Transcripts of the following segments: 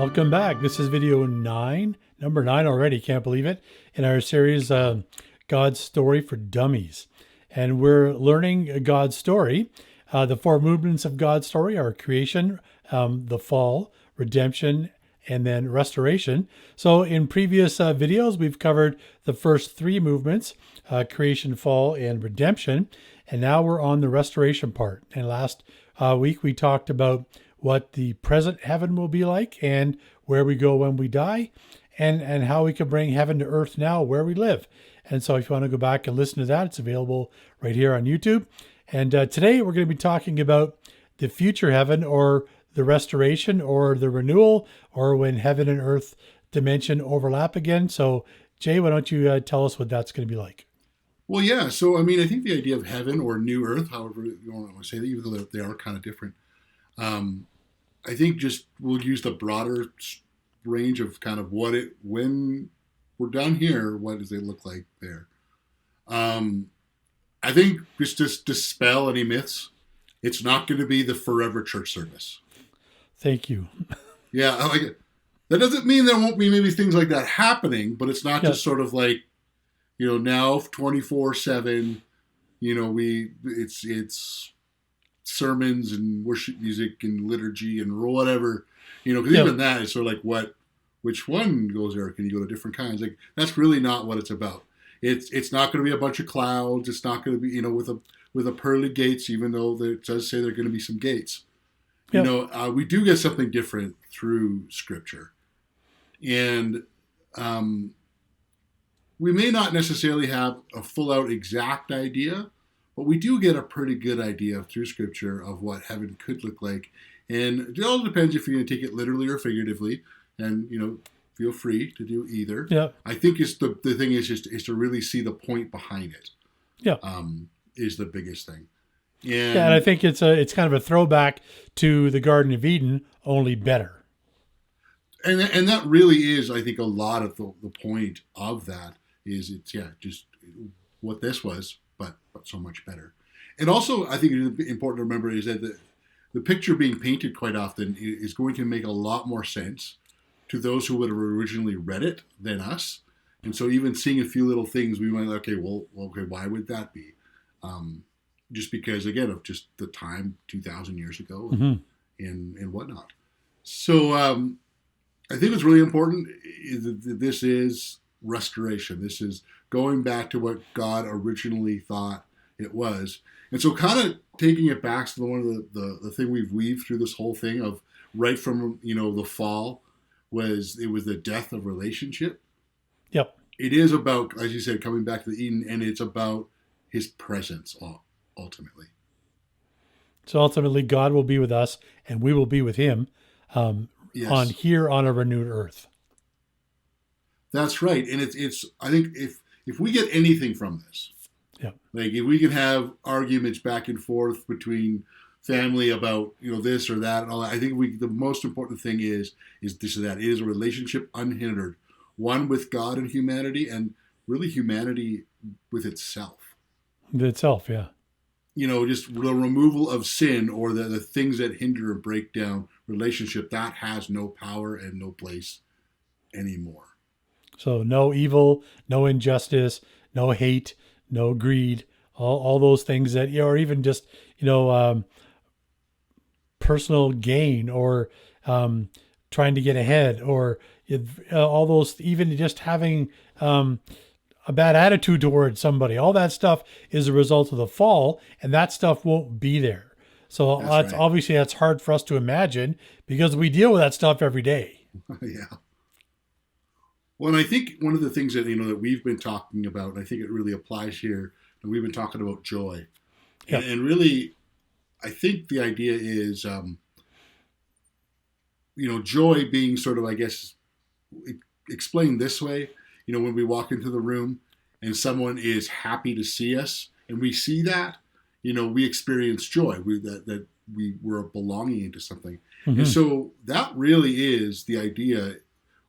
Welcome back. This is video 9, number 9 already, can't believe it, in our series, God's Story for Dummies. And we're learning God's story. The 4 movements of God's story are creation, the fall, redemption, and then restoration. So in previous videos, we've covered the first 3 movements, creation, fall, and redemption. And now we're on the restoration part. And last week, we talked about what the present heaven will be like and where we go when we die, and how we can bring heaven to earth now where we live. And so if you want to go back and listen to that, it's available right here on YouTube. And today we're going to be talking about the future heaven, or the restoration, or the renewal, or when heaven and earth dimension overlap again. So Jay, why don't you tell us what that's going to be like? Well, yeah. So, I mean, I think the idea of heaven or new earth, however you want to say that, even though they are kind of different, I think just we'll use the broader range of kind of when we're done here, what does it look like there? I think just to dispel any myths, it's not going to be the forever church service. Thank you. Yeah, I like it. That doesn't mean there won't be maybe things like that happening, but it's not just sort of like, now 24/7, it's sermons and worship music and liturgy and whatever, because even that is sort of like which one goes there? Can you go to different kinds? Like, that's really not what it's about. It's not going to be a bunch of clouds. It's not going to be, with a pearly gates, even though it does say there are going to be some gates. We do get something different through Scripture. And we may not necessarily have a full-out exact idea, but we do get a pretty good idea through Scripture of what heaven could look like. And it all depends if you're going to take it literally or figuratively. And, feel free to do either. Yeah. I think the thing is to really see the point behind it. Yeah. Is the biggest thing. And I think it's kind of a throwback to the Garden of Eden, only better. And that really is, I think, a lot of the point of that is just what this was, but so much better. And also, I think it's important to remember is that the picture being painted quite often is going to make a lot more sense to those who would have originally read it than us. And so even seeing a few little things, we might, okay, why would that be? Just because, again, of just the time 2,000 years ago and whatnot. So I think what's really important is that this is restoration. This is going back to what God originally thought it was. And so kind of taking it back to one of the thing we've weaved through this whole thing of right from, the fall was the death of relationship. Yep. It is about, as you said, coming back to the Eden, and it's about his presence ultimately. So ultimately God will be with us and we will be with him on a renewed earth. That's right. And it's I think if we get anything from this, like if we can have arguments back and forth between family about this or that and all that, I think the most important thing is this or that. It is a relationship unhindered, one with God and humanity, and really humanity with itself. Yeah. Just the removal of sin or the things that hinder and break down relationship, that has no power and no place anymore. So no evil, no injustice, no hate, no greed, all those things that, or even just, personal gain, or trying to get ahead, or all those, even just having a bad attitude towards somebody. All that stuff is a result of the fall, and that stuff won't be there. So that's right. Obviously that's hard for us to imagine because we deal with that stuff every day. Yeah. Well, and I think one of the things that that we've been talking about, and I think it really applies here, and we've been talking about joy, and really, I think the idea is, joy being sort of, I guess, explained this way. When we walk into the room and someone is happy to see us, and we see that, we experience joy. That we were belonging into something, and so that really is the idea.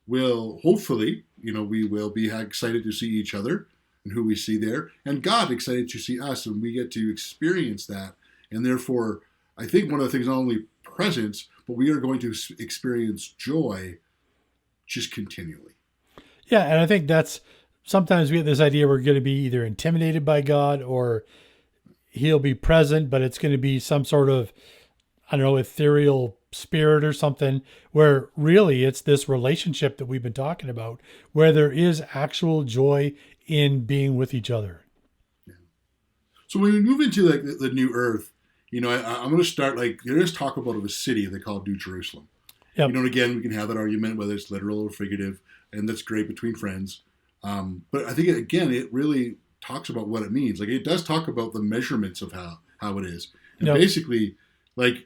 Will hopefully, we will be excited to see each other and who we see there, and God excited to see us, and we get to experience that. And therefore, I think one of the things, not only presence, but we are going to experience joy just continually. Yeah, and I think that's sometimes we get this idea we're going to be either intimidated by God or he'll be present, but it's going to be some sort of, I don't know, ethereal spirit or something, where really it's this relationship that we've been talking about, where there is actual joy in being with each other. Yeah. So when we move into like the new earth, I'm going to start like there is talk about of a city they call New Jerusalem. Yep. And again, we can have that argument whether it's literal or figurative, and that's great between friends. But I think again, it really talks about what it means. Like it does talk about the measurements of how it is, and Yep. basically, like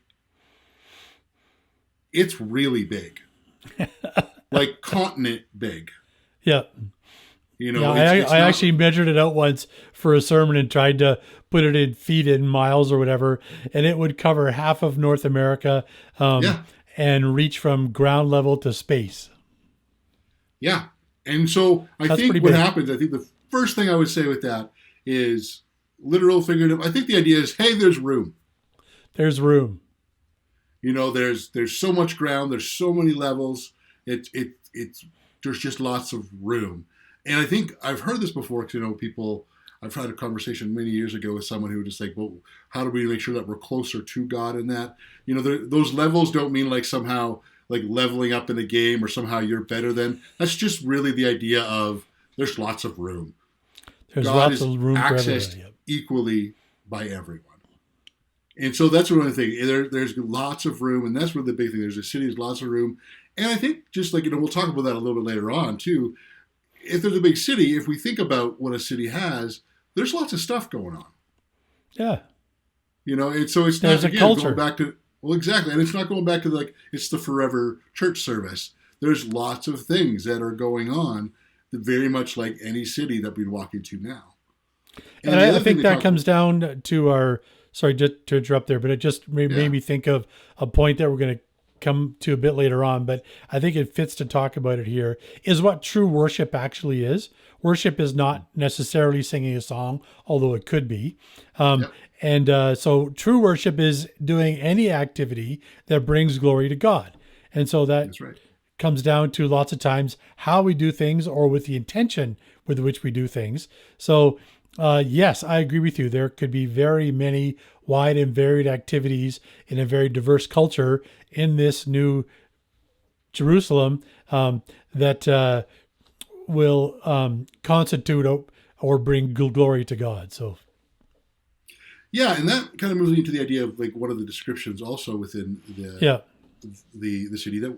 it's really big, like continent big. Yeah. Yeah, It's I not. actually measured it out once for a sermon and tried to put it in feet in miles or whatever, and it would cover half of North America, Yeah, and reach from ground level to space. yeah. And so I That's think pretty what big. happens, I think the first thing I would say with that is literal, figurative. I think the idea is, hey, there's room. There's room. There's so much ground. There's so many levels. It's there's just lots of room. And I think I've heard this before because people. I've had a conversation many years ago with someone who was just like, well, how do we make sure that we're closer to God in that? Those levels don't mean like somehow like leveling up in a game or somehow you're better than. That's just really the idea of there's lots of room. There's God lots is of room for accessed everybody. Yep. equally by everyone. And so that's one thing. There's lots of room, and that's really the big thing. There's a city, there's lots of room. And I think just like, we'll talk about that a little bit later on too. If there's a big city, if we think about what a city has, there's lots of stuff going on. Yeah. And so it's There's not, a again, culture. going back to, well, exactly. And it's not going back to like, it's the forever church service. There's lots of things that are going on that very much like any city that we'd walk into now. And the I other thing think they that talk comes down to our, sorry just to interrupt there, but it just made Yeah. me think of a point that we're going to come to a bit later on, but I think it fits to talk about it here, is what true worship actually is. Worship is not necessarily singing a song, although it could be. Yep. And so true worship is doing any activity that brings glory to God. And so that That's right. comes down to lots of times how we do things or with the intention with which we do things. So, yes, I agree with you. There could be very many wide and varied activities in a very diverse culture in this new Jerusalem, that will constitute or bring glory to God. So, Yeah, and that kind of moves into the idea of like one of the descriptions also within yeah, the city that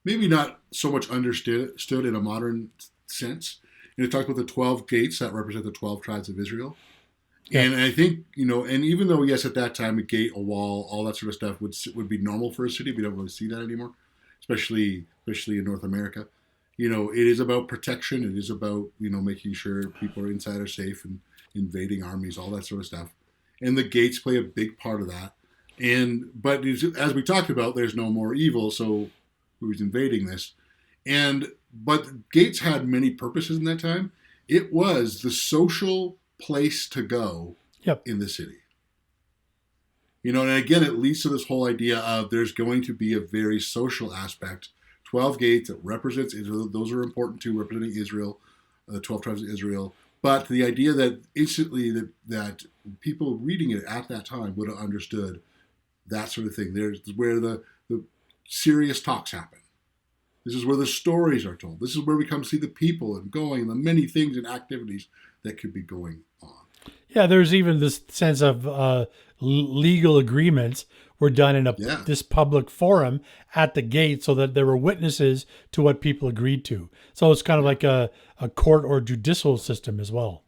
maybe not so much understood in a modern sense. And it talks about the 12 gates that represent the 12 tribes of Israel. yeah, And I think, and even though, yes, at that time, a gate, a wall, all that sort of stuff would be normal for a city, we don't really see that anymore, especially in North America. It is about protection. It is about, making sure people are inside are safe and invading armies, all that sort of stuff. And the gates play a big part of that. But as we talked about, there's no more evil, so who's invading this? But gates had many purposes in that time. It was the social place to go yep, in the city. And again, it leads to this whole idea of there's going to be a very social aspect. 12 gates that represents Israel. Those are important too, representing Israel, the 12 tribes of Israel. But the idea that instantly that people reading it at that time would have understood that sort of thing. There's where the serious talks happen. This is where the stories are told. This is where we come see the people and going and the many things and activities that could be going on. yeah. There's even this sense of legal agreements were done in Yeah. this public forum at the gate, so that there were witnesses to what people agreed to. So it's kind of like a court or judicial system as well.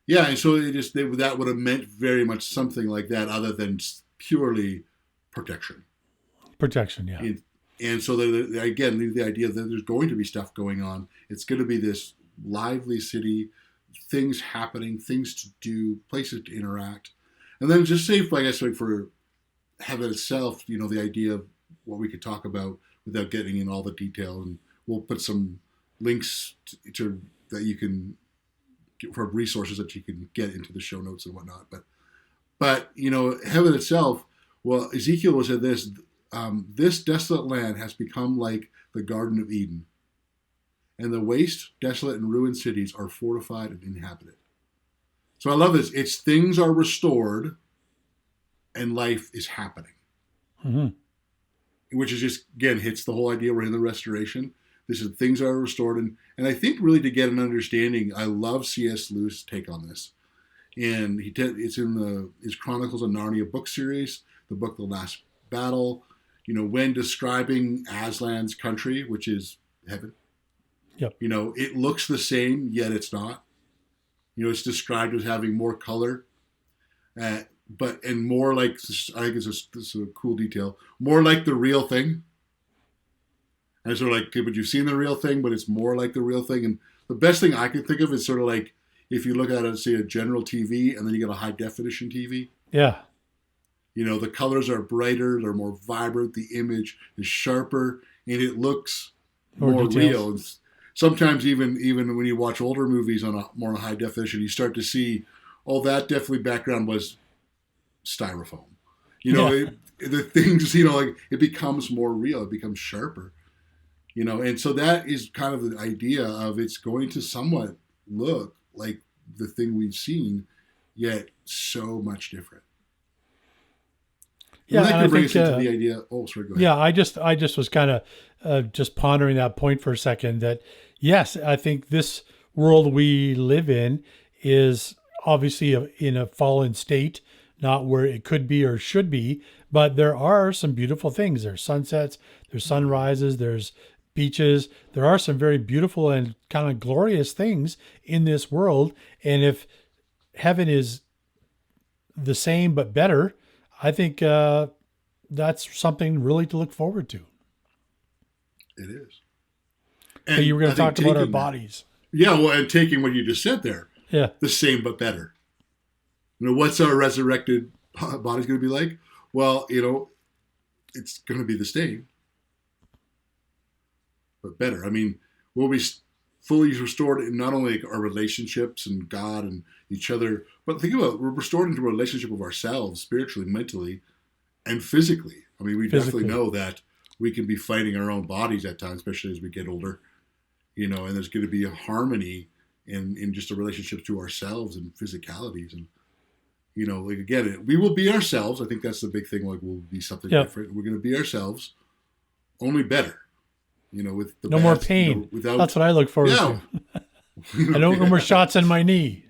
Yeah, and so that would have meant very much something like that other than purely protection. Protection, yeah. And so, again, the idea that there's going to be stuff going on. It's going to be this lively city, things happening, things to do, places to interact. And then just say, I guess, like for heaven itself, the idea of what we could talk about without getting in all the detail. And we'll put some links to that you can get for resources that you can get into the show notes and whatnot. But heaven itself, well, Ezekiel said this, this desolate land has become like the Garden of Eden and the waste, desolate, and ruined cities are fortified and inhabited. So I love this. It's things are restored and life is happening. Mm-hmm. Which is just, again, hits the whole idea we're in the restoration. This is things are restored. And I think really to get an understanding, I love C.S. Lewis' take on this. And it's in his Chronicles of Narnia book series, the book The Last Battle, when describing Aslan's country, which is heaven. Yep. It looks the same, yet it's not. It's described as having more color, and more like, I think this is a cool detail, more like the real thing. And it's sort of like, okay, but you've seen the real thing, but it's more like the real thing. And the best thing I can think of is sort of like if you look at it, say, a general TV, and then you get a high definition TV. Yeah. The colors are brighter, they're more vibrant, the image is sharper, and it looks more real. And sometimes even when you watch older movies on a more high definition, you start to see, oh, that definitely background was styrofoam. The things, like it becomes more real, it becomes sharper. And so that is kind of the idea of it's going to somewhat look like the thing we've seen, yet so much different. Yeah, that and I brings think us into the idea. Oh, sorry, go ahead. Yeah, I just was kind of just pondering that point for a second. That yes, I think this world we live in is obviously in a fallen state, not where it could be or should be. But there are some beautiful things. There's sunsets, there's sunrises, there's beaches. There are some very beautiful and kind of glorious things in this world. And if heaven is the same but better, I think that's something really to look forward to. It is. And so you were going to talk about our bodies. Yeah, well, and taking what you just said there. Yeah. The same but better. What's our resurrected body's going to be like? Well, it's going to be the same, but better. I mean, we'll be fully restored in not only our relationships and God and each other, but think about it, we're restored into a relationship with ourselves, spiritually, mentally, and physically. I mean, we definitely know that we can be fighting our own bodies at times, especially as we get older, and there's going to be a harmony in just a relationship to ourselves and physicalities. And, again, we will be ourselves. I think that's the big thing. Like, we'll be something different. We're going to be ourselves, only better. With the no more pain. That's what I look forward to. I don't no more shots in my knee.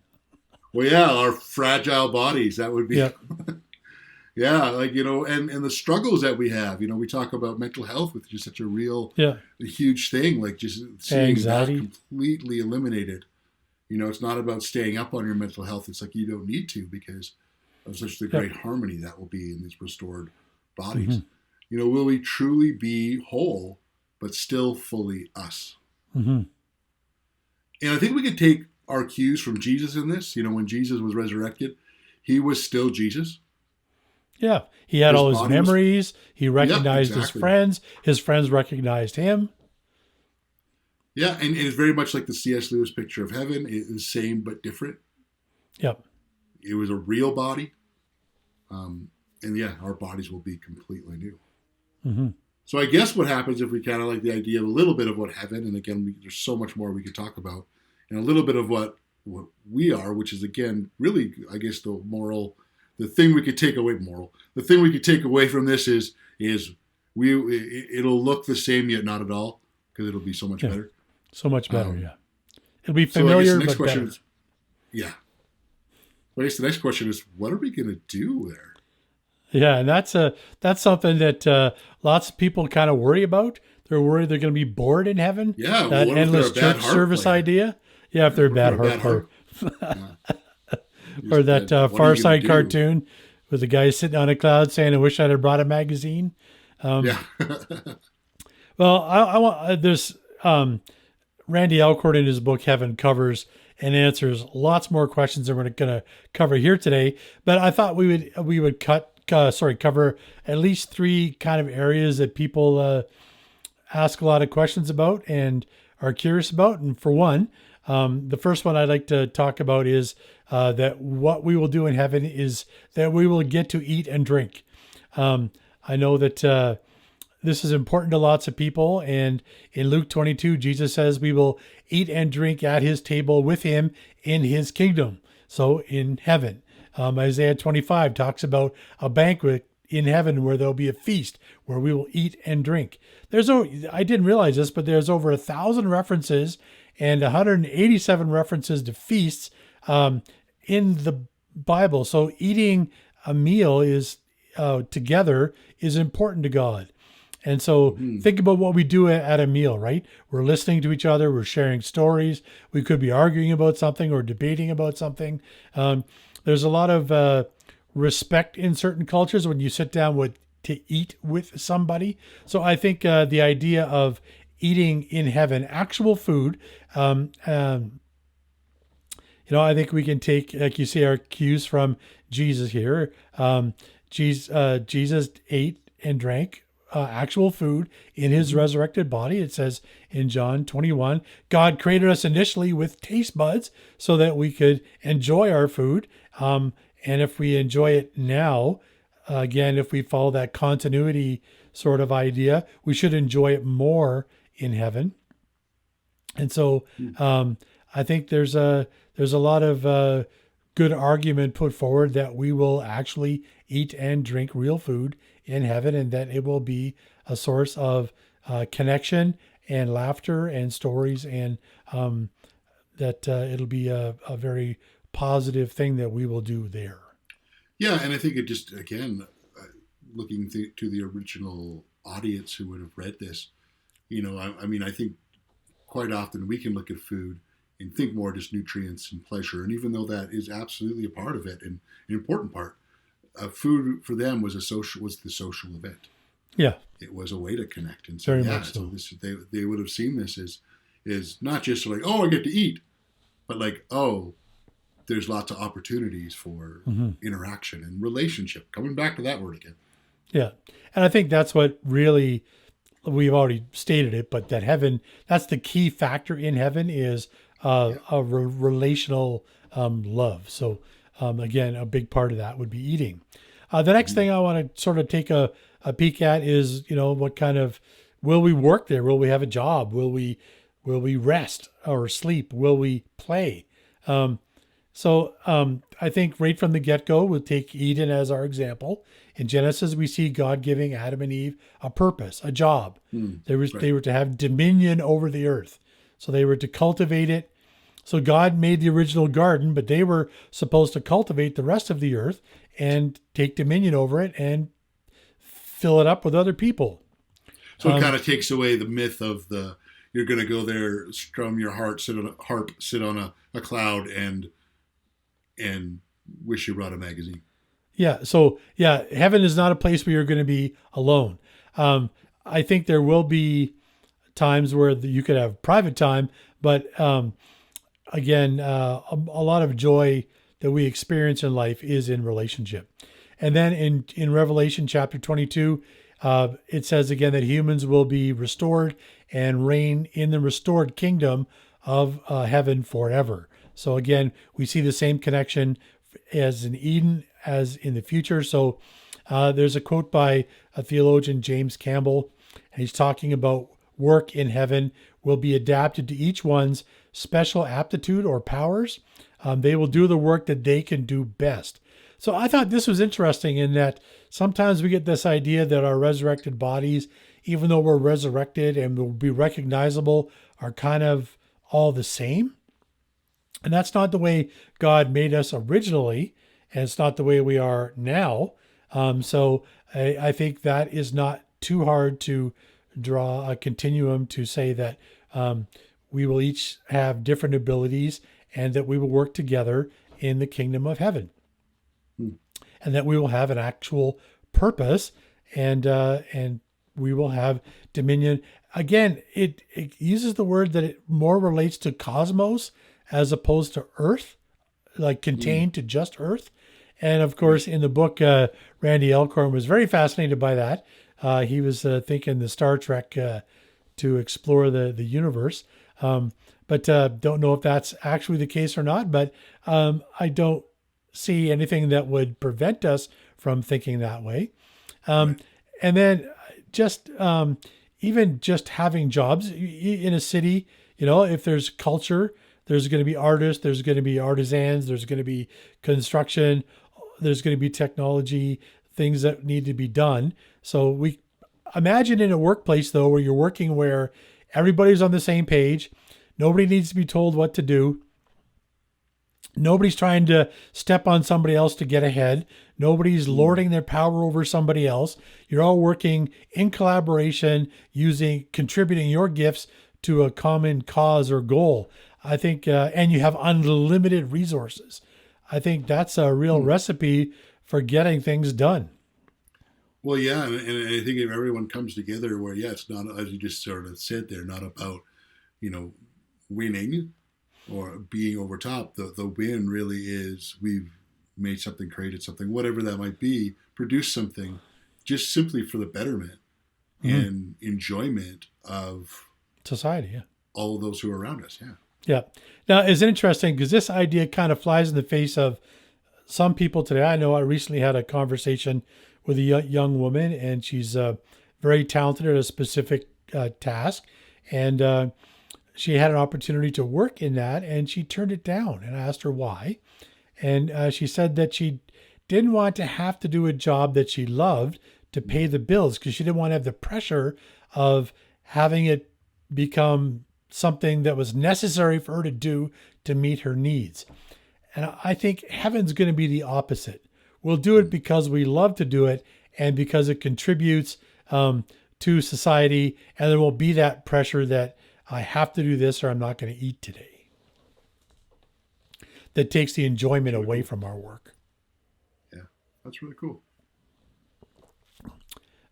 Well, yeah, our fragile bodies. That would be. Yeah. Yeah, and the struggles that we have. We talk about mental health, which is such a real, huge thing. Like just seeing anxiety that completely eliminated. It's not about staying up on your mental health. It's like you don't need to because of such the great harmony that will be in these restored bodies. Mm-hmm. Will we truly be whole, but still fully us? Mm-hmm. And I think we could take our cues from Jesus in this. When Jesus was resurrected, he was still Jesus. Yeah, he had all his memories. He recognized his friends. His friends recognized him. Yeah, and it's very much like the C.S. Lewis picture of heaven. It is the same but different. Yep. It was a real body. And our bodies will be completely new. Mm-hmm. So I guess what happens if we kind of like the idea of a little bit of what heaven, and again, there's so much more we could talk about, and a little bit of what we are, which is, again, really, I guess, the thing we could take away from this is it'll look the same, yet not at all, because it'll be so much better. So much better, It'll be familiar, but better. Yeah. I guess the next question is, what are we going to do there? Yeah, and that's something that lots of people kind of worry about. They're worried they're going to be bored in heaven. Yeah, that endless church service idea. Yeah, if they're a bad heart player. Or that Far Side cartoon with the guy sitting on a cloud saying, "I wish I'd have brought a magazine." Well, I want there's Randy Alcorn in his book Heaven covers and answers lots more questions than we're going to cover here today. But I thought we would cover at least three kind of areas that people ask a lot of questions about and are curious about. And for one, the first one I'd like to talk about is that what we will do in heaven is that we will get to eat and drink. I know that this is important to lots of people. And in Luke 22, Jesus says we will eat and drink at his table with him in his kingdom. So in heaven. Isaiah 25 talks about a banquet in heaven where there'll be a feast where we will eat and drink. I didn't realize this, but there's over 1,000 references and 187 references to feasts in the Bible. So eating a meal is together is important to God. And so think about what we do at a meal, right? We're listening to each other. We're sharing stories. We could be arguing about something or debating about something. There's a lot of respect in certain cultures when you sit down to eat with somebody. So I think the idea of eating in heaven, actual food, I think we can take, like you say, our cues from Jesus here. Jesus ate and drank actual food in his resurrected body. It says in John 21, God created us initially with taste buds so that we could enjoy our food. And if we enjoy it now, again, if we follow that continuity sort of idea, we should enjoy it more in heaven. And so I think there's a lot of good argument put forward that we will actually eat and drink real food in heaven, and that it will be a source of connection and laughter and stories, and that it'll be a very positive thing that we will do there. Yeah, and I think it just, again, looking to the original audience who would have read this, I think quite often we can look at food and think more just nutrients and pleasure. And even though that is absolutely a part of it and an important part, food for them was the social event. Yeah, it was a way to connect. And so, very much so. They would have seen this as not just like, oh, I get to eat, but like, oh, there's lots of opportunities for interaction and relationship. Coming back to that word again. Yeah, and I think that's what really, we've already stated it, but that heaven, that's the key factor in heaven is relational love. So again, a big part of that would be eating. The next thing I want to sort of take a peek at is, what kind of, will we work there? Will we have a job? Will we rest or sleep? Will we play? So I think right from the get-go, we'll take Eden as our example. In Genesis, we see God giving Adam and Eve a purpose, a job. They were to have dominion over the earth. So they were to cultivate it. So God made the original garden, but they were supposed to cultivate the rest of the earth and take dominion over it and fill it up with other people. So it kind of takes away the myth of you're going to go there, strum your harp, sit on a cloud, and wish you brought a magazine. Yeah. So heaven is not a place where you're going to be alone. I think there will be times where you could have private time, but again, a lot of joy that we experience in life is in relationship. And then in Revelation chapter 22, it says again that humans will be restored and reign in the restored kingdom of heaven forever. So again, we see the same connection as in Eden as in the future. So there's a quote by a theologian, James Campbell, and he's talking about work in heaven will be adapted to each one's special aptitude or powers. They will do the work that they can do best. So I thought this was interesting in that sometimes we get this idea that our resurrected bodies, even though we're resurrected and will be recognizable, are kind of all the same. And that's not the way God made us originally, and it's not the way we are now. So I think that is not too hard to draw a continuum to say that we will each have different abilities and that we will work together in the kingdom of heaven. And that we will have an actual purpose and we will have dominion. Again, it uses the word that it more relates to cosmos as opposed to earth, like contained to just earth. And of course, in the book, Randy Elkhorn was very fascinated by that. He was thinking the Star Trek to explore the universe. But don't know if that's actually the case or not. But I don't see anything that would prevent us from thinking that way. And then just even just having jobs in a city, if there's culture, there's going to be artists, there's going to be artisans, there's going to be construction, there's going to be technology, things that need to be done. So we imagine in a workplace though, where you're working, where everybody's on the same page, nobody needs to be told what to do. Nobody's trying to step on somebody else to get ahead. Nobody's lording their power over somebody else. You're all working in collaboration, contributing your gifts to a common cause or goal. I think, and you have unlimited resources. I think that's a real recipe for getting things done. Well, yeah, and I think if everyone comes together, where it's not, as you just sort of said, they're not about, winning or being over top. The win really is we've made something, created something, whatever that might be, produced something, just simply for the betterment and enjoyment of society. Yeah, all of those who are around us. Yeah. Yeah. Now, it's interesting because this idea kind of flies in the face of some people today. I know I recently had a conversation with a young woman, and she's very talented at a specific task. And she had an opportunity to work in that, and she turned it down. And I asked her why. And she said that she didn't want to have to do a job that she loved to pay the bills, because she didn't want to have the pressure of having it become something that was necessary for her to do to meet her needs. And I think heaven's going to be the opposite. We'll do it because we love to do it and because it contributes to society. And there won't be that pressure that I have to do this or I'm not going to eat today. That takes the enjoyment away from our work. Yeah, that's really cool.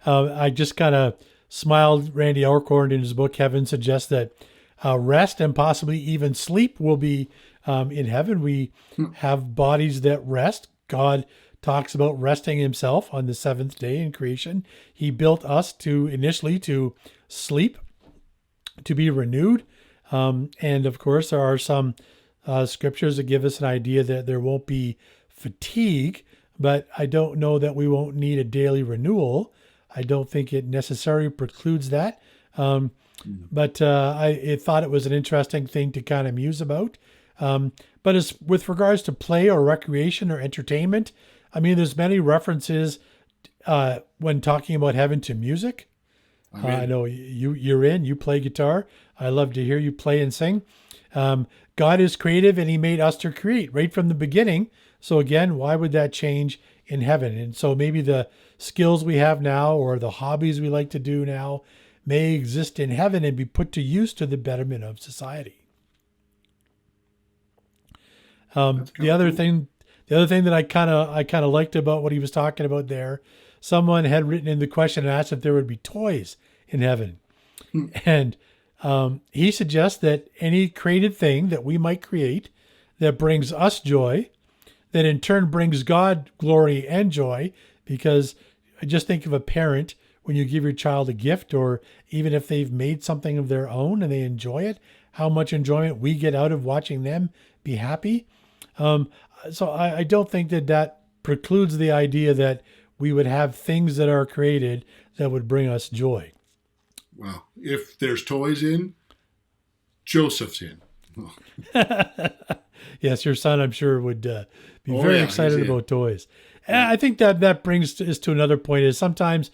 I just kind of smiled. Randy Alcorn in his book, Heaven, suggests that rest and possibly even sleep will be in heaven. We have bodies that rest. God talks about resting himself on the seventh day in creation. He built us initially to sleep, to be renewed. And of course, there are some scriptures that give us an idea that there won't be fatigue, but I don't know that we won't need a daily renewal. I don't think it necessarily precludes that. But I thought it was an interesting thing to kind of muse about. But as with regards to play or recreation or entertainment, I mean, there's many references when talking about heaven to music. I know you play guitar. I love to hear you play and sing. God is creative, and he made us to create right from the beginning. So again, why would that change in heaven? And so maybe the skills we have now or the hobbies we like to do now may exist in heaven and be put to use to the betterment of society. The other thing that I kind of liked about what he was talking about there, someone had written in the question and asked if there would be toys in heaven. And he suggests that any created thing that we might create that brings us joy, that in turn brings God glory and joy, because just think of a parent when you give your child a gift, or even if they've made something of their own and they enjoy it, how much enjoyment we get out of watching them be happy. So I don't think that precludes the idea that we would have things that are created that would bring us joy. Well, if there's toys in, Joseph's in. Oh. Yes, your son, I'm sure, would be very excited about toys. And I think that brings us to another point, is sometimes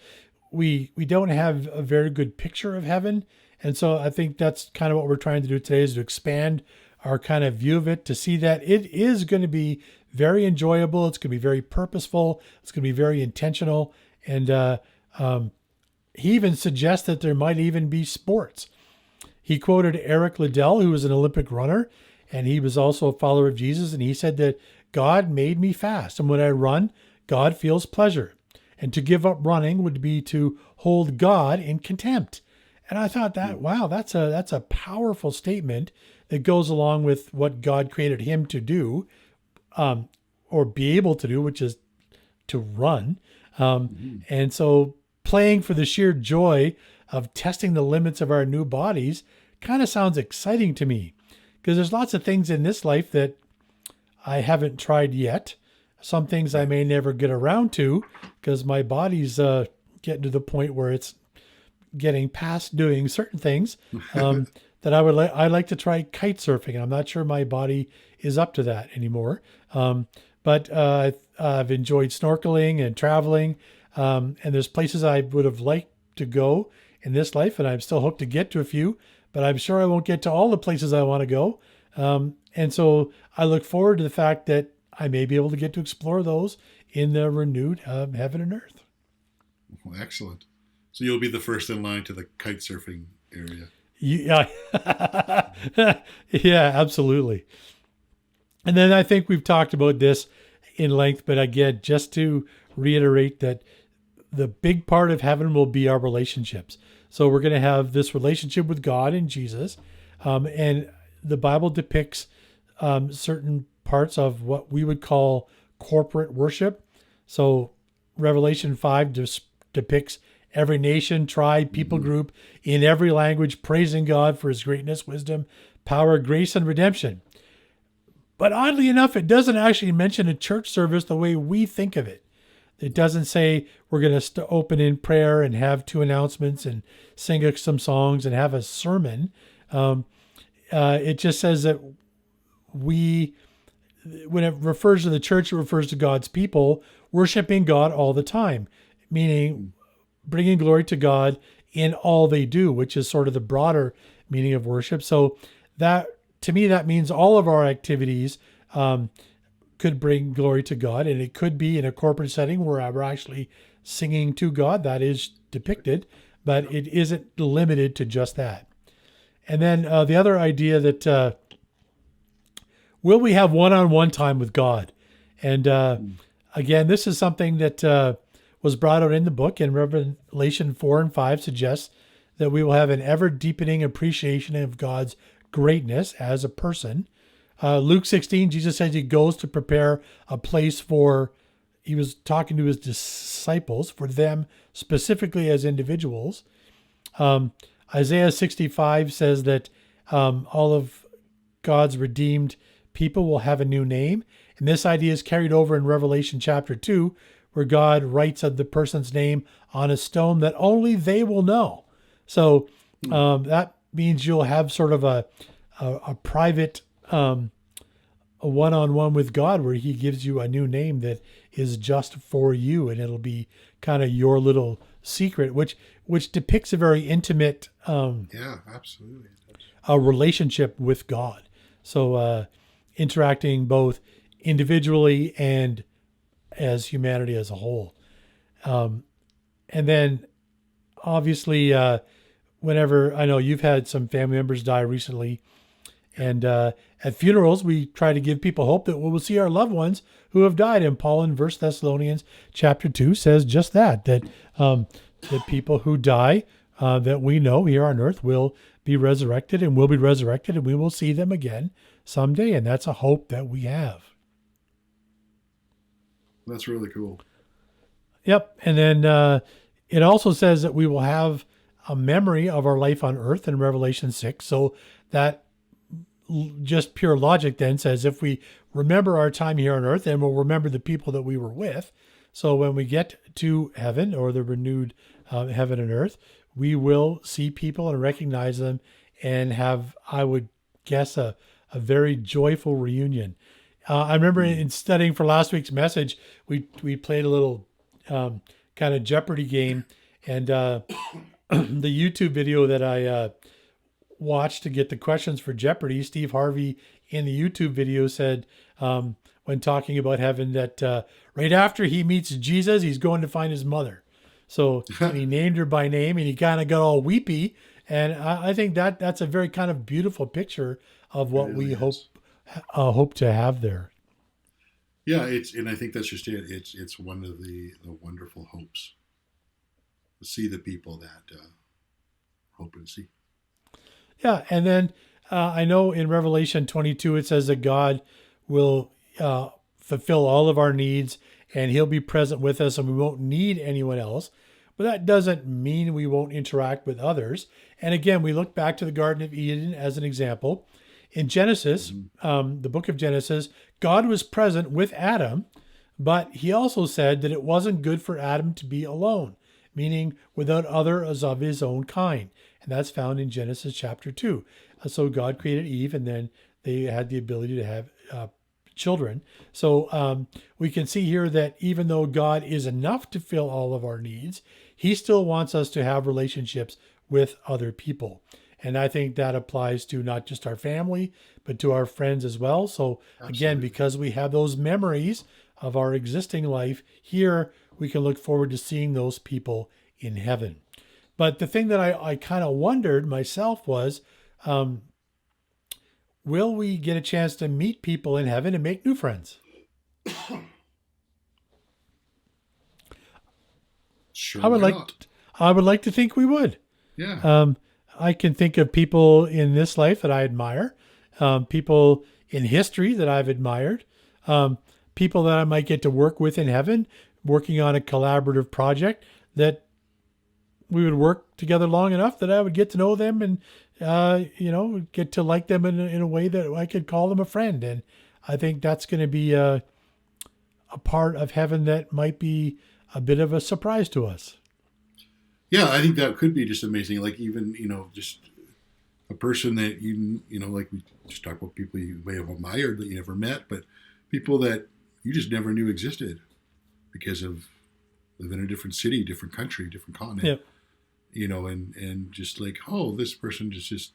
we don't have a very good picture of heaven. And so I think that's kind of what we're trying to do today, is to expand our kind of view of it, to see that it is going to be very enjoyable. It's going to be very purposeful. It's going to be very intentional. And he even suggests that there might even be sports. He quoted Eric Liddell, who was an Olympic runner, and he was also a follower of Jesus. And he said that God made me fast, and when I run, God feels pleasure. And to give up running would be to hold God in contempt. And I thought that, wow, that's a powerful statement that goes along with what God created him to do, or be able to do, which is to run. And so playing for the sheer joy of testing the limits of our new bodies kind of sounds exciting to me, because there's lots of things in this life that I haven't tried yet. Some things I may never get around to because my body's getting to the point where it's getting past doing certain things, that I'd like to try kite surfing. And I'm not sure my body is up to that anymore. But I've enjoyed snorkeling and traveling. And there's places I would have liked to go in this life, and I'm still hope to get to a few, but I'm sure I won't get to all the places I want to go. And so I look forward to the fact that I may be able to get to explore those in the renewed heaven and earth. Well, excellent. So you'll be the first in line to the kite surfing area. Yeah, yeah, absolutely. And then I think we've talked about this in length, but again, just to reiterate that the big part of heaven will be our relationships. So we're going to have this relationship with God and Jesus. And the Bible depicts certain parts of what we would call corporate worship. So Revelation 5 depicts every nation, tribe, people group in every language praising God for his greatness, wisdom, power, grace, and redemption. But oddly enough, it doesn't actually mention a church service the way we think of it. It doesn't say we're going to open in prayer and have 2 announcements and sing some songs and have a sermon. It just says that when it refers to the church, it refers to God's people worshiping God all the time, meaning bringing glory to God in all they do, which is sort of the broader meaning of worship. So that, to me, that means all of our activities could bring glory to God, and it could be in a corporate setting where we're actually singing to God. That is depicted, but it isn't limited to just that. And then the other idea that will we have one-on-one time with God? And again, this is something that was brought out in the book, and Revelation 4 and 5 suggests that we will have an ever-deepening appreciation of God's greatness as a person. Luke 16, Jesus says he goes to prepare a place he was talking to his disciples, for them specifically as individuals. Isaiah 65 says that all of God's redeemed people will have a new name. And this idea is carried over in Revelation chapter 2, where God writes of the person's name on a stone that only they will know. So that means you'll have sort of a private a one-on-one with God where he gives you a new name that is just for you, and it'll be kind of your little secret, which depicts a very intimate absolutely, a relationship with God. So interacting both individually and as humanity as a whole. And then obviously whenever, I know you've had some family members die recently, and at funerals, we try to give people hope that we will see our loved ones who have died. And Paul in 1 Thessalonians chapter 2 says just that the people who die that we know here on earth will be resurrected, and will be resurrected, and we will see them again someday. And that's a hope that we have. That's really cool. Yep. And then it also says that we will have a memory of our life on earth in Revelation 6. So that just pure logic then says if we remember our time here on earth, then we'll remember the people that we were with. So when we get to heaven, or the renewed heaven and earth, we will see people and recognize them and have, I would guess, a very joyful reunion. I remember in studying for last week's message, we played a little kind of Jeopardy game, and the YouTube video that I watched to get the questions for Jeopardy, Steve Harvey in the YouTube video said, when talking about heaven, that right after he meets Jesus, he's going to find his mother. So and he named her by name, and he kind of got all weepy. And I think that's a very kind of beautiful picture of what we hope to have there. Yeah, and I think that's just it. It's one of the wonderful hopes to see the people that hope and see. Yeah, and then I know in Revelation 22 it says that God will fulfill all of our needs, and he'll be present with us, and we won't need anyone else. But that doesn't mean we won't interact with others. And again, we look back to the Garden of Eden as an example. In Genesis, the book of Genesis, God was present with Adam, but he also said that it wasn't good for Adam to be alone, meaning without others of his own kind. And that's found in Genesis chapter 2. So God created Eve, and then they had the ability to have children. So we can see here that even though God is enough to fill all of our needs, he still wants us to have relationships with other people. And I think that applies to not just our family, but to our friends as well. So again, Absolutely. because we have those memories of our existing life here, we can look forward to seeing those people in heaven. But the thing that I kind of wondered myself was, um, will we get a chance to meet people in heaven and make new friends? Sure, I would why like, not? I would like to think we would. Yeah. Um, I can think of people in this life that I admire, people in history that I've admired, um, people that I might get to work with in heaven, working on a collaborative project that we would work together long enough that I would get to know them and, get to like them in a way that I could call them a friend. And I think that's going to be a part of heaven that might be a bit of a surprise to us. Yeah, I think that could be just amazing. Like even, just a person that like we just talked about people you may have admired that you never met, but people that you just never knew existed because of living in a different city, different country, different continent, Yeah. and just like, oh, this person just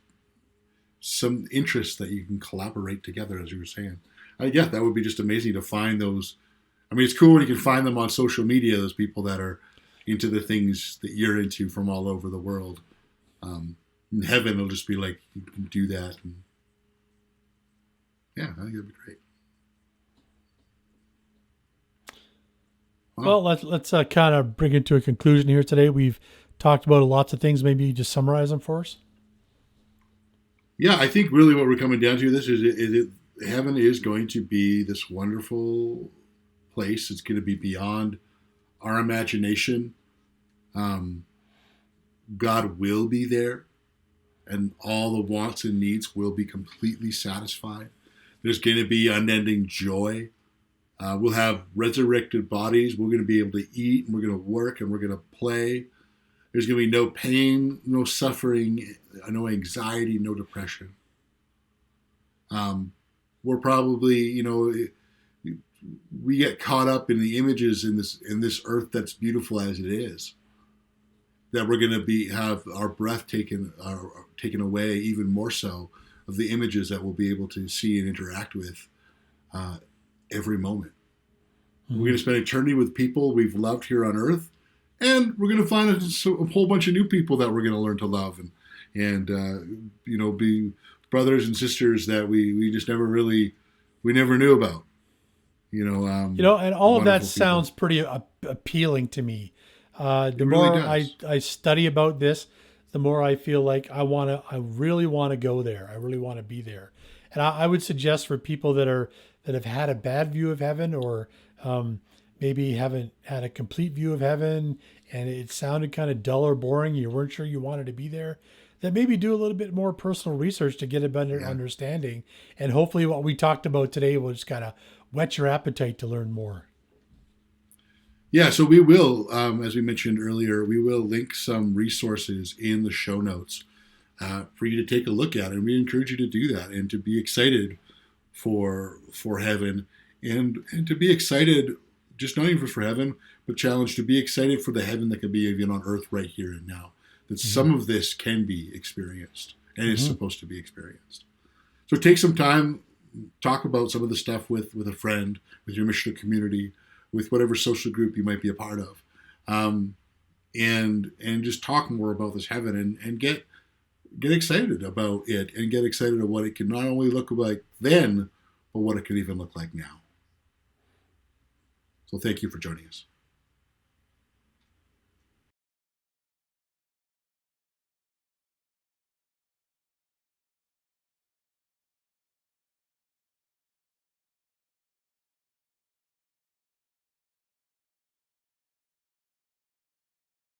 some interest that you can collaborate together, as you were saying. Yeah, that would be just amazing to find those. I mean, it's cool when you can find them on social media, those people that are into the things that you're into from all over the world. In heaven, it'll just be like, you can do that. And yeah, I think that'd be great. Wow. Well, let's kind of bring it to a conclusion here today. We've talked about lots of things. Maybe you just summarize them for us. Yeah, I think really what we're coming down to this is heaven is going to be this wonderful place. It's going to be beyond our imagination. Um, God will be there, and all the wants and needs will be completely satisfied. There's going to be unending joy. We'll have resurrected bodies. We're going to be able to eat, and we're going to work, and we're going to play. There's going to be no pain, no suffering, no anxiety, no depression. We're probably, we get caught up in the images in this earth that's beautiful as it is. That we're going to have our breath taken away even more so of the images that we'll be able to see and interact with every moment. Mm-hmm. We're going to spend eternity with people we've loved here on earth, and we're going to find a whole bunch of new people that we're going to learn to love and be brothers and sisters that we just never knew about. And all of that sounds pretty appealing to me. The more I study about this, the more I feel like I really want to go there. I really want to be there. And I would suggest for people that have had a bad view of heaven, or maybe haven't had a complete view of heaven, and it sounded kind of dull or boring, you weren't sure you wanted to be there, that maybe do a little bit more personal research to get a better understanding. And hopefully what we talked about today will just kind of whet your appetite to learn more. Yeah, so we will, as we mentioned earlier, we will link some resources in the show notes for you to take a look at, and we encourage you to do that and to be excited for heaven, and to be excited, just not even for heaven, but challenged to be excited for the heaven that can be even on earth right here and now. That some of this can be experienced and is supposed to be experienced. So take some time, talk about some of the stuff with a friend, with your missional community, with whatever social group you might be a part of, and just talk more about this heaven and get excited about it, and get excited about what it can not only look like then, but what it can even look like now. So thank you for joining us.